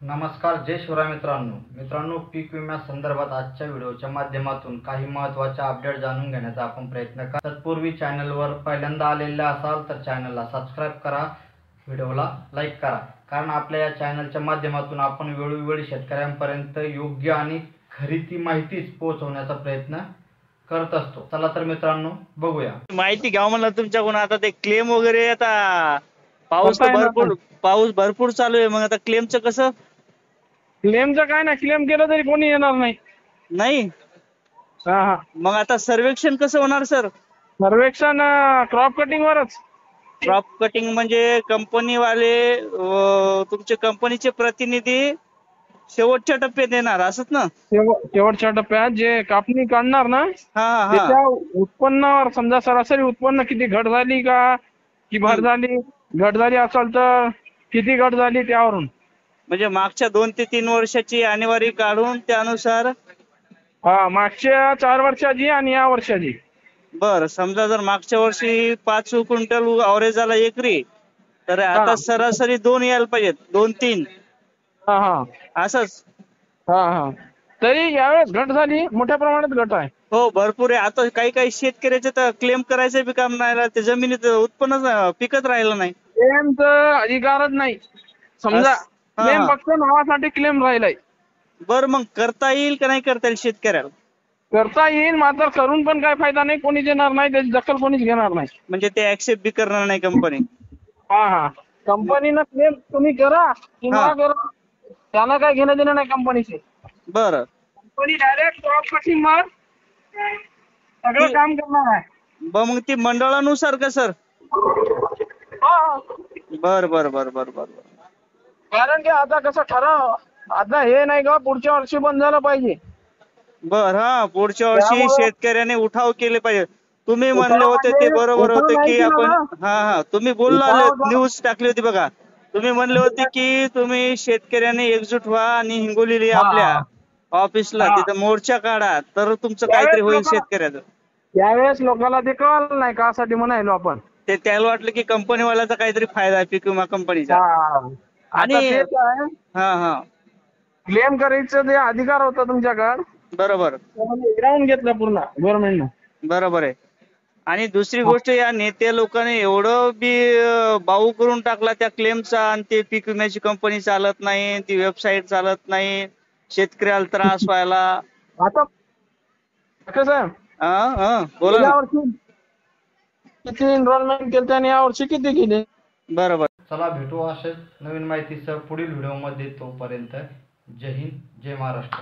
नमस्कार, जय शिवराय मित्रांनो, पीक विम्या संदर्भात आजच्या व्हिडिओच्या माध्यमातून काही महत्त्वाच्या अपडेट जाणून घेण्याचा आपण प्रयत्न करू। तत्पूर्वी चॅनलवर पहिल्यांदा आलेले असाल तर चॅनलला सबस्क्राइब करा, व्हिडिओला लाईक करा, कारण आपल्या या चॅनलच्या माध्यमातून आपण वेळोवेळी शेतकऱ्यांपर्यंत योग्य आणि खरी माहितीच पोहोचवण्याचा प्रयत्न करत असतो। चला तर मित्रांनो बघूया। माहिती घ्यावं म्हणलं तुमच्याकडून। आता ते क्लेम वगैरे आता पाऊस भरपूर चालू आहे, मग आता क्लेमचं कसं? क्लेमचं काय नाही, क्लेम केलं तरी कोणी येणार नाही। नाही मग आता सर्वेक्षण कसं होणार सर? सर्वेक्षण क्रॉप कटिंग वरच। क्रॉप कटिंग म्हणजे कंपनी वाले तुमचे कंपनीचे प्रतिनिधी शेवटच्या टप्प्यात येणार असत ना? शेवटच्या टप्प्यात जे कापणी काढणार ना, त्याच्या उत्पन्नावर समजा सरासरी उत्पन्न किती घट झाली का की भर झाली, घट झाली असेल तर किती घट झाली त्यावरून। म्हणजे मागच्या 2 ते 3 वर्षाची आणेवारी काढून त्यानुसार मागच्या 4 वर्षाची आणि या वर्षाची। बर, समजा जर मागच्या वर्षी 5 क्विंटल अवरेज झाला एकरी, तर आता सरासरी 2 यायला पाहिजेत, 2-3 असंच। तरी यावेळेस घट झाली, मोठ्या प्रमाणात घट आहे। हो भरपूर आहे। आता काही शेतकऱ्याचे तर क्लेम करायचं बी काम नाही, ते जमिनीत उत्पन्न पिकत राहिलं नाही। क्लेमचा अधिकारच नाही समजा, क्लेम फक्त नावासाठी क्लेम राहिलाय। बर, मग करता येईल का नाही करता येईल शेतकऱ्याला? करता येईल, मात्र करून पण काय फायदा नाही, कोणी देणार नाही, त्याची दखल कोणीच घेणार नाही। म्हणजे ते ऍक्सेप्ट बी करणार नाही कंपनी? कंपनीनं क्लेम तुम्ही करा किंवा करा, त्यांना काय घेणं देणं नाही कंपनीचे। बरं, कंपनी डायरेक्ट क्रॉप कटिंग वर सगळं काम करणार आहे। मग ती मंडळानुसार का सर? बर बर बर बर बर कारण की आता कसं ठराव, आता हे नाही का पुढच्या वर्षी बंद झालं पाहिजे। बर, पुढच्या वर्षी शेतकऱ्याने उठाव केले पाहिजे। तुम्ही म्हणले होते ते बरोबर होते की आपण तुम्ही बोलला, न्यूज टाकली होती बघा, तुम्ही म्हणले होते की तुम्ही शेतकऱ्याने एकजूट व्हा आणि हिंगोली आपल्या ऑफिसला तिथं मोर्चा काढा, तर तुमचं काहीतरी होईल शेतकऱ्याचं। यावेळेस लोकांना ते कळलं नाही कासाठी म्हणायलो आपण। ते त्याला वाटलं की कंपनीवाल्याचा काहीतरी फायदा आहे, पीक विमा कंपनीचा। आणि क्लेम करायचं जे अधिकार होता तुमच्याकडे, बरोबर, हिरावून घेतलं पूर्ण गव्हर्नमेंटनं। बरोबर आहे। आणि दुसरी गोष्ट, या नेते लोकांनी एवढं बी बाऊ करून टाकला त्या क्लेमचा, आणि ते पीक विम्याची कंपनी चालत नाही, ती वेबसाईट चालत नाही, शेतकऱ्याला त्रास व्हायला। आता कसं बोला ना। यावर्षी किती एनरोलमेंट केलं आणि यावर्षी किती केले? बरोबर। चला भेटू अशाच नवीन माहितीसह पुढील व्हिडिओमध्ये। तोपर्यंत जय हिंद, जय महाराष्ट्र।